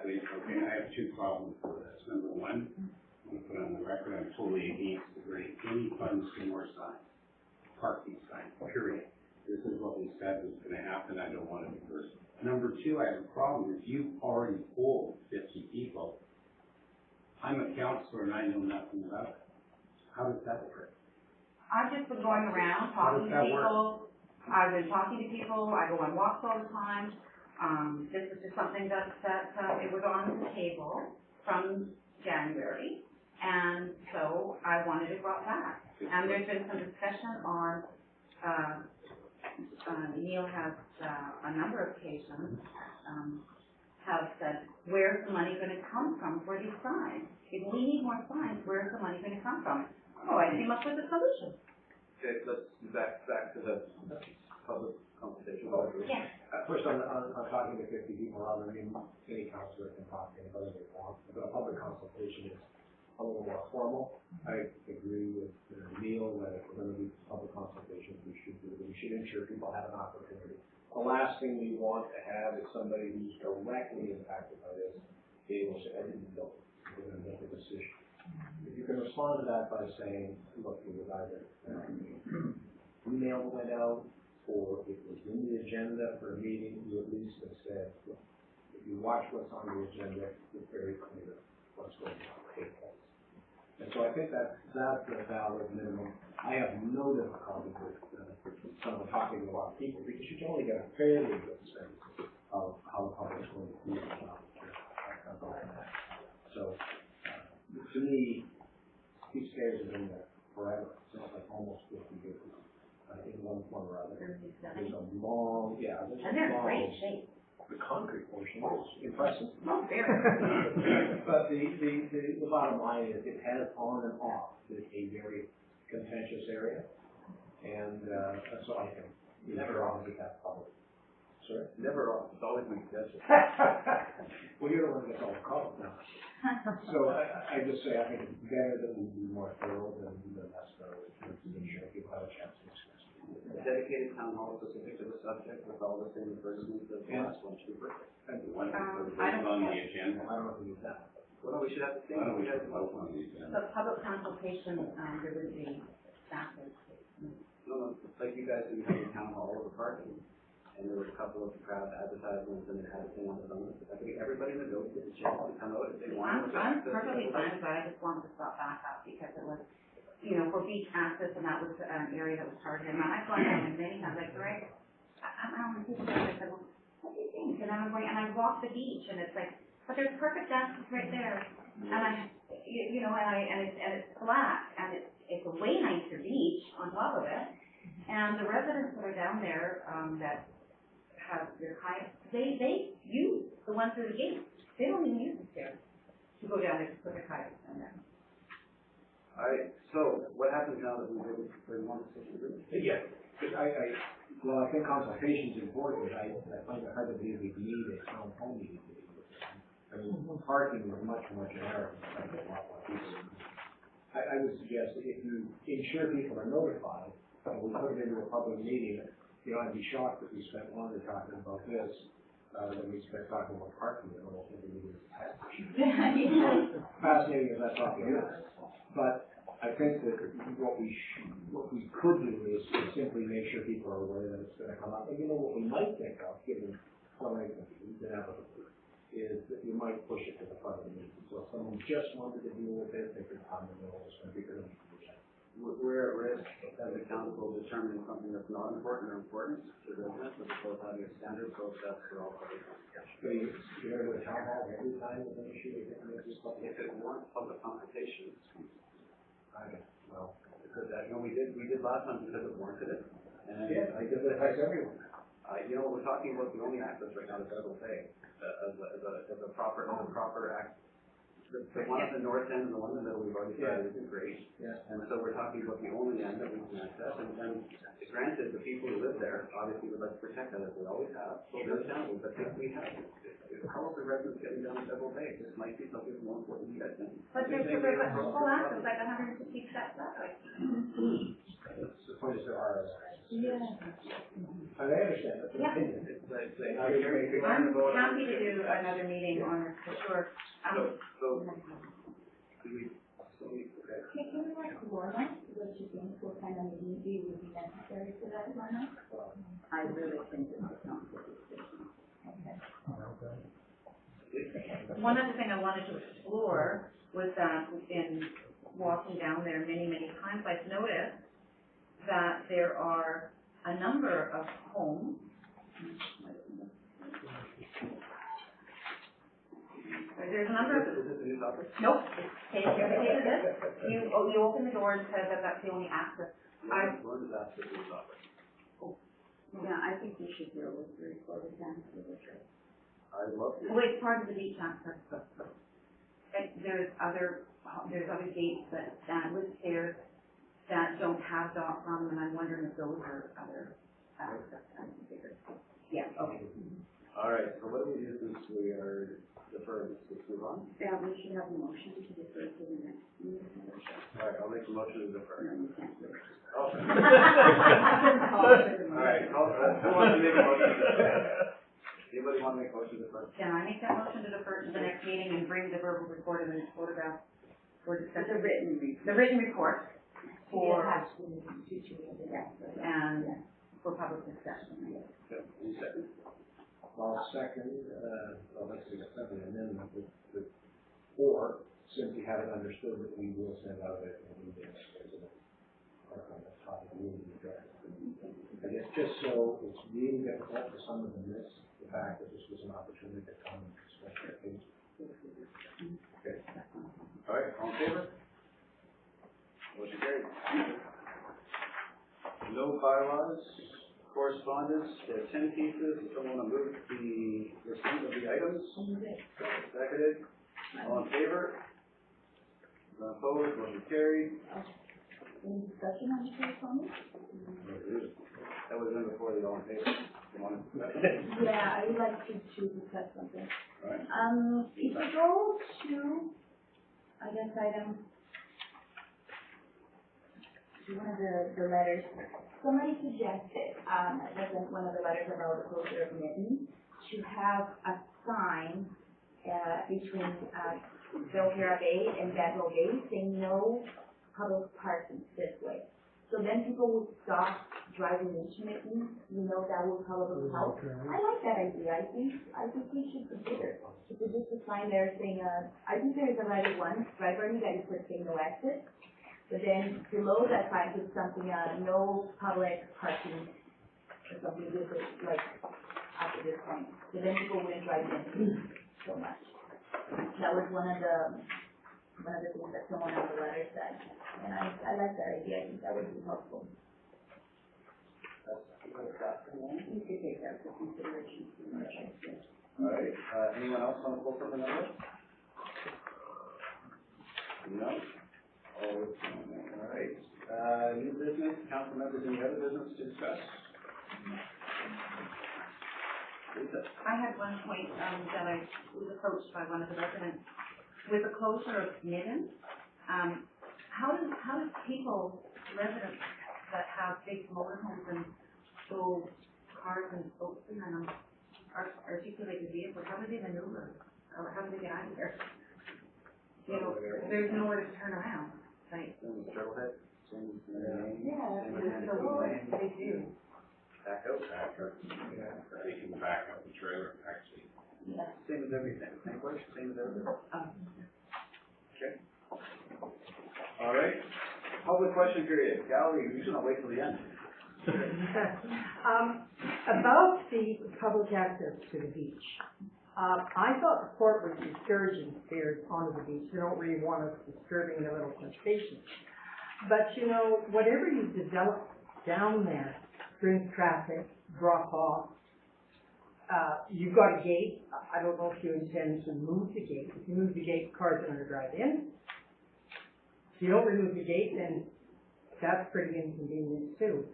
exactly. Okay, I have two problems with this. Number one, I'm going to put on the record, I'm totally against agreeing any funds for more signs, parking signs, period. This is what we said was going to happen. I don't want to be first. Number two, I have a problem. If you've already polled 50 people, I'm a counselor and I know nothing about it. How does that work? I've just been going around talking to people. I've been talking to people. I go on walks all the time. This is just something that it was on the table from January, and so I wanted it brought back. And there's been some discussion on, Neil has a number of occasions have said, where's the money going to come from for these signs? If we need more signs, where's the money going to come from? Oh, I came up with a solution. Okay, let's back to the public consultation. Yes. First, I'm talking to 50 people. I mean, any counselor can talk to anybody they want. But a public consultation is a little more formal. I agree with Neil that if we're going to do public consultations, we should ensure people have an opportunity. The last thing we want to have is somebody who's directly impacted by this being able to say, I didn't know. We're going to make a decision. If you can respond to that by saying, look, it was either email went out or it was in the agenda for a meeting, you at least have said, look, if you watch what's on the agenda, it's very clear what's going on take place. And so I think that's a valid minimum. I have no difficulty with someone talking to a lot of people because you can only get a fairly good sense of how the public's going to feel about that. So to me, these scares have been there forever. It's not like almost 50 years in one form or other. There's a long, and they're in great shape. The concrete portion is impressive. Oh, very. But the bottom line is it has on and off been a very contentious area, and so I think you never obviously have public. Sorry? Never off. It's always been contentious. Well, you're the one that gets all the calls now. So I just say I think it's better that we be more thorough than less thorough in terms of ensuring people have a chance to discuss it. A dedicated town hall specific to the subject with all the same advertisements as the last one should be perfect. And one on the agenda. I don't know if we need that. Well, we should have the same. Why don't we have both on the agenda? The public consultation, there would be staff. No, it's like you guys didn't have a town hall over parking. And there was a couple of crowd advertisements and it had a thing on the phone. I think everybody in the village gets a chance to come out if they want. I'm perfectly fine, but I just wanted to stop back up because it was, for beach access, and that was an area that was targeted. And I've gone down many times, like, right, I don't want to think about it. I said, well, what do you think? And I'm going, and I walk the beach, and it's like, but there's perfect access right there. And it's flat, and it's a way nicer beach on top of it. And the residents that are down there, that have their kayaks, they use the one through the gate. They don't even use the stairs to go down there to put their kayaks down there. All right. So what happens now that we really bring one decision? Yeah. I think consultation is important. I find it hard to believe we need a town hall meeting. I mean, parking is much more generic. I would suggest that if you ensure people are notified and we put it into a public meeting, I'd be shocked if we spent longer talking about this than we spent talking about parking in almost every meeting. Fascinating as that topic is. But I think that what we could do is simply make sure people are aware that it's going to come up. And what we might think of, given how inevitable, is that you might push it to the front of the meeting. So if someone just wanted to deal with it, they could come and it's going to be good. We're at risk as a council determining something that's not important or important to residents, as opposed to having a standard process for all public consultation. So you're going to do a town hall every time with an issue? If it weren't public consultation, well, because we did last time because it warranted it. And yeah, I did that affects everyone. We're talking about the only access right now to Bevel Bay as a proper act. The one at the north end and the one in the middle we've already said isn't great. Yeah. And so we're talking about the only end that we can access. And granted, the people who live there obviously would like to protect that as we always have. So they're down. But if we have, how are the residents getting down to Bevel Bay? This might be something more important than you guys think. But there's full access, like 150 steps that way. Suppose there are. Yeah. I understand, that's an Yeah. opinion. It's like, I'm happy to do another meeting on this, for sure. so, do we, okay. Can you like Lorna, what you think, what kind of meeting would be necessary for that, Lorna? I really think it's a complicated decision. One other thing I wanted to explore was that in walking down there many, many times, I've noticed that there are a number of homes. There's a number of. Is this a new topic? Nope. Take this. You open the door and said that that's the only access. What is that for new topic? Yeah, I think we should deal with the recorded dance with the trip. I love it. Well, it's part of the beach access. And there's other gates that stand with stairs that don't have docks on them, and I'm wondering if those are other access points. Yeah, okay. All right, so what do we do since we are deferred? Let's move on. Yeah, we should have a motion to defer to the next meeting. All right, I'll make a motion to defer. No, you can't do it. Oh. I can call for the All right, motion. who wants to make a motion to defer? Anybody want to make a motion to defer? Can I make that motion to defer to the next meeting and bring the verbal report and the photograph for discussion? The written report for, and for public discussion. Okay, any second? I'll second, let's see, a second amendment or since we haven't understood that we will send out an email on the top of the meeting address. I guess just so it's really difficult for someone to miss the fact that this was an opportunity to come and express their opinion. Okay. All right, all in favor? Motion carried. No bylaws, correspondence, there are 10 pieces. If someone want to move the receipt of the items, seconded. All in favor? None opposed, motion carried. Any discussion on the correspondence? That was in before the all in favor. Yeah, I would like to discuss something. All right. If you go to, I guess, item, to one of the letters, somebody suggested, that's one of the letters about the closure of Mitten, to have a sign between Belterra Bay and Bedwell Bay saying no public parking this way. So then people would stop driving into Mitten, that would probably help. I like that idea. I think we should consider. If there's just a sign there saying, I think there is already one right already that is saying no exit. But then below that sign is something, no public parking or something with it, like after this point. So then people wouldn't drive in so much. That was one of the things that someone on the letter said. And I like that idea. I think that would be helpful. You could take that into consideration. All right, anyone else want to pull something on this? No? All right, new business, council members, any other business to discuss? Lisa? I had one point that I was approached by one of the residents with the closure of Mitten. How does people, residents that have big motorhomes and so cars and boats in them, articulated vehicles, how do they maneuver? Or how do they get out of there? There's nowhere to turn around. Right. Trailhead? Yeah, they do. Back out? Yeah, they can back up the trailer, actually. Yeah. Same as everything, same place, same as everything. Okay. All right, public question period. Gallery, you should not wait till the end. About the public access to the beach. I thought the court was discouraging stairs onto the beach. They don't really want us disturbing the little station. But whatever you develop down there, brings traffic, drop off. You've got a gate. I don't know if you intend to move the gate. If you move the gate, cars are going to drive in. If you don't remove the gate, then that's pretty inconvenient too.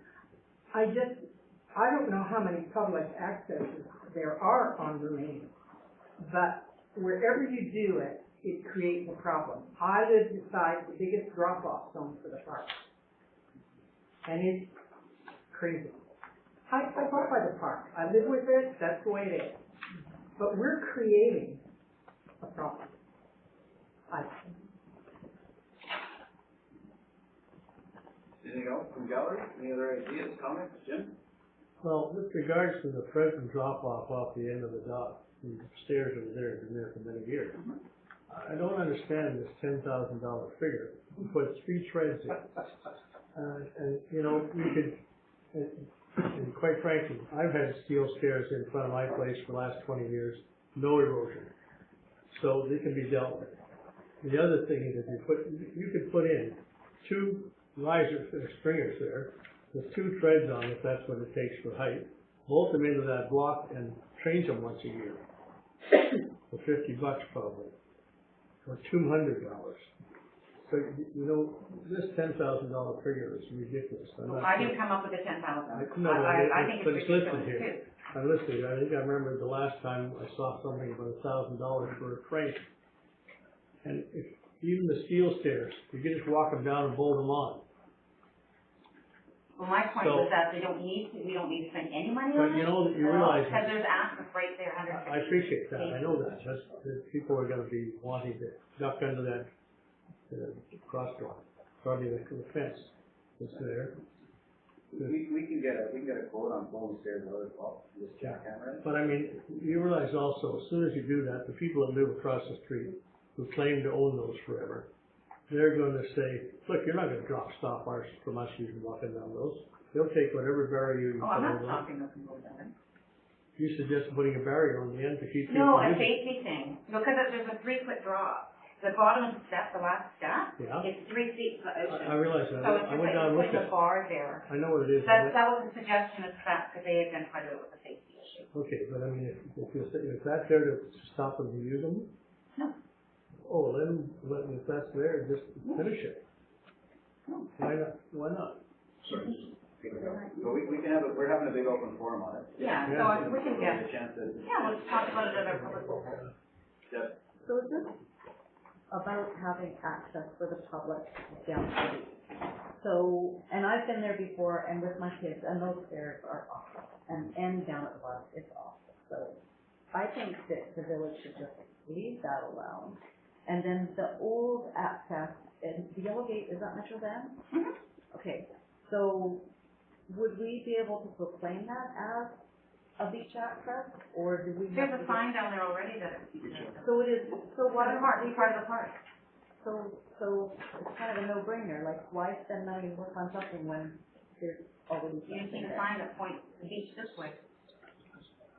I don't know how many public accesses there are on the lane, but wherever you do it, it creates a problem. I live beside the biggest drop-off zone for the park, and it's crazy. I bought by the park, I live with it, that's the way it is. But we're creating a problem. Anything else from gallery? Any other ideas, comments, Jim? Well, with regards to the present drop-off off the end of the dock, the stairs over there have been there for many years. I don't understand this $10,000 figure. We put 3 treads in. And, you know, we could, and quite frankly, I've had steel stairs in front of my place for the last 20 years, no erosion. So they can be dealt with. The other thing is you could put in 2 riser stringers there, with 2 treads on if that's what it takes for height, bolt them into that block and change them once a year for $50 probably, or $200. So, you know, this $10,000 figure is ridiculous. Why do you come up with the 10,000? I think but it's it's listed ridiculous here. too. I listed, I think I remember the last time I saw something about $1,000 for a crane. And if, even the steel stairs, you can just walk them down and bolt them on. Well, my point was that we don't need to spend any money on it. But you know, you realize. Because there's access right there, I appreciate that, I know that, people are gonna be wanting to duck under that, crosswalk, probably the fence that's there. We can get a quote on pulling the stairs out as well, just jackhammer it. But I mean, you realize also, as soon as you do that, the people that live across the street, who claim to own those forever, they're gonna say, look, you're not gonna stop ours from us using walking down those. They'll take whatever barrier you put I'm not over. stopping them from going down. You suggest putting a barrier on the end to keep people. No, a moving. safety thing, because there's a 3-foot drop. The bottom of the step, the last step, Yeah. it's 3 feet to the ocean. I realize that, So it's I just went like down and looked putting at a it. bar there. I know what it is. That was a suggestion of that, because they identified it as a safety issue. Okay, but I mean, if that's there to stop them from using them? No. Oh, if that's there, just finish it. No. Why not? Why not? But we can have we're having a big open forum on it. Yeah, so we can get get, a chance to. yeah, let's talk about it at our public forum. Yep. So is this about having access for the public down the street? So, and I've been there before and with my kids, and those stairs are awful, and down at the bottom, it's awful. So I think that the village should just leave that alone. And then the old access, and the yellow gate, is that Metro Van? Mhm. Okay, so would we be able to proclaim that as a beach access, or do we have There's a sign down there already that it's beach access. So it is, so why Water Park, part of the park. So it's kind of a no-brainer, like, why spend money and work on something when there's already You something see the there? sign that points the beach this way.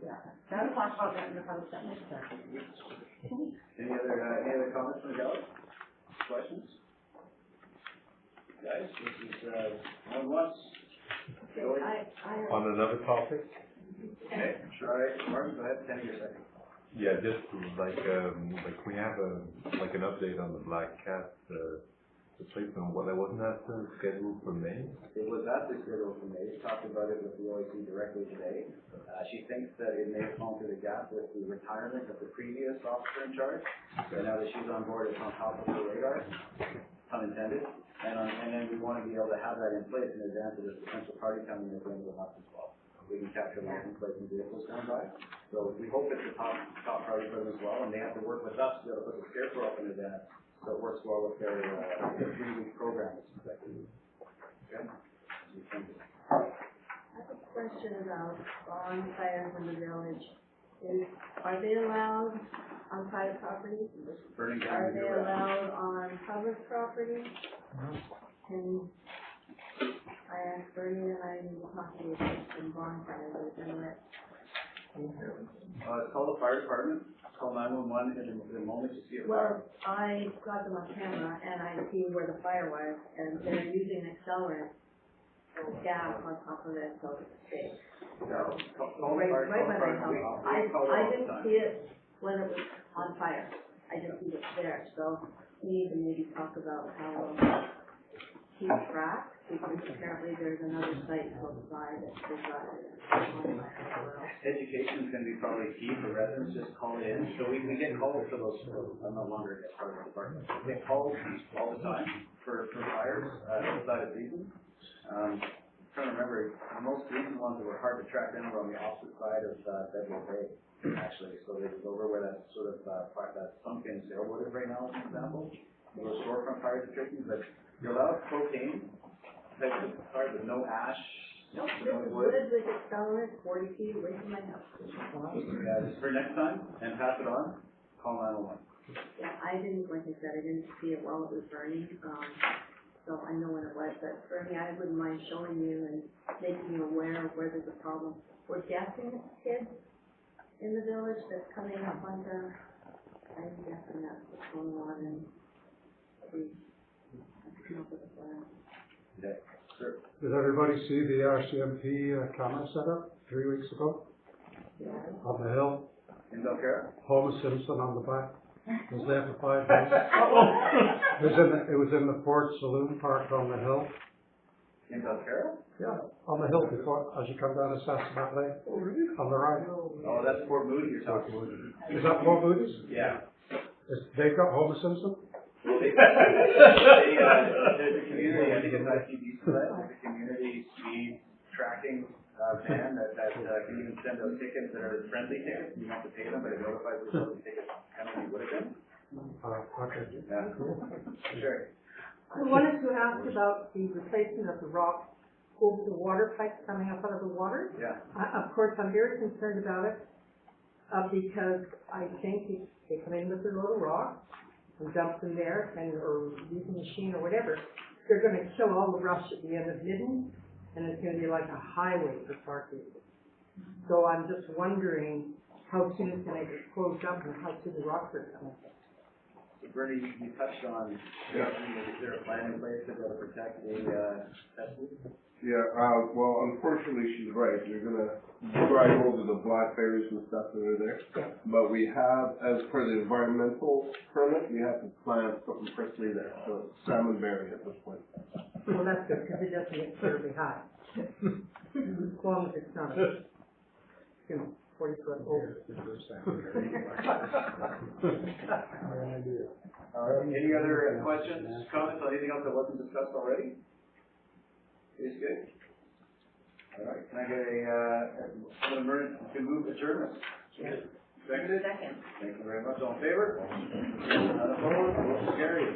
Yeah. We'll talk about that in the public session. Any other comments from the gallery? Questions? Guys, this is, going once. Going. On another topic? Okay, all right, Martin, go ahead, 10 years second. Yeah, just like we have an update on the Black Cat replacement. What wasn't that scheduled for May? It was actually scheduled for May. Talked about it with the OAC directly today. She thinks that it may have fallen through the gap with the retirement of the previous officer in charge. And now that she's on board, it's on top of the radar, pun intended. And then we want to be able to have that in place in advance of this potential party coming at the end of the month as well. We can capture license plates and vehicles going by. So we hope it's a top priority for them as well, and they have to work with us to be able to put the scarecrow up in advance, so it works well with their 3-week program that's expected. Okay? I have a question about bonfires in the village. Are they allowed on private property? Burning down. Are they allowed on public property? And I asked Bernie and I need to talk to you about some bonfires in it. It's called the fire department. It's called 911 in the moment you see a Well, fire. I got them on camera and I see where the fire was, and they're using accelerant or gas on top of it, so it's safe. So, right when I helped. I didn't see it when it was on fire. I just see it there, so we need to maybe talk about how we'll keep track, because apparently there's another site close by that they've got it on fire. Education is going to be probably key for residents, just call it in. So we get calls for those, I'm no longer a part of the department. We get calls all the time for fires outside of season. trying to remember, the most recent ones that were hard to track down were on the opposite side of, Bedwell Bay, actually. So it was over where that sort of, that sunken sailboat is right now, as an example. Those storefront fires are tricky, but you're allowed propane type of fire, but no ash, Nope, no this is wood. wood with accelerant 40 feet away from my house. Just for next time, and pass it on, call 911. Yeah, I didn't, like I said, I didn't see it while it was burning, so I know when it was, but for me, I wouldn't mind showing you and making you aware of where there's a problem. We're guessing it's kids in the village that's coming up onto, I'm guessing that's what's going on, and we have to come up with a plan. Yeah, sure. Did everybody see the RCMP camera setup 3 weeks ago? Yeah. On the hill? In Belcarra? Homer Simpson on the back. Was there for 5 minutes. It was in the Port Saloon parked on the hill. In Belcarra? Yeah, on the hill before, as you come down to Sassamat Lake. On the right. Oh, that's Fort Moody you're talking about. Is that Port Moody's? Yeah. They've got Homer Simpson? Well, there's a community, I think it's ITV for that, there's a community speed tracking van that can even send out tickets that are friendly tickets, you don't have to pay them, but it notifies you what the ticket penalty would have been. Okay. Yeah, sure. I wanted to ask about the replacement of the rock over the water pipes coming up out of the water. Yeah. Of course, I'm very concerned about it, because I think if they come in with a load of rock and dump them there, or use a machine or whatever, they're gonna kill all the brush at the end of Midden, and it's gonna be like a highway for parking. So I'm just wondering how soon it's gonna get closed up and how soon the rocks are coming. So Bernie, you touched on, is there a plan in place to be able to protect the, test loop? Yeah, well, unfortunately, she's right. You're gonna drive over the black berries and stuff that are there. Yeah. But we have, as per the environmental permit, we have to plant something prickly there, so it's salmonberry at this point. Well, that's good, because it doesn't get terribly high. As long as it's not, 40 foot over. Any other questions, comments on anything else that wasn't discussed already? Is good. All right, can I get I'm gonna move adjournment? Seconded? Second. Thank you very much, all in favor? None opposed, motion carried.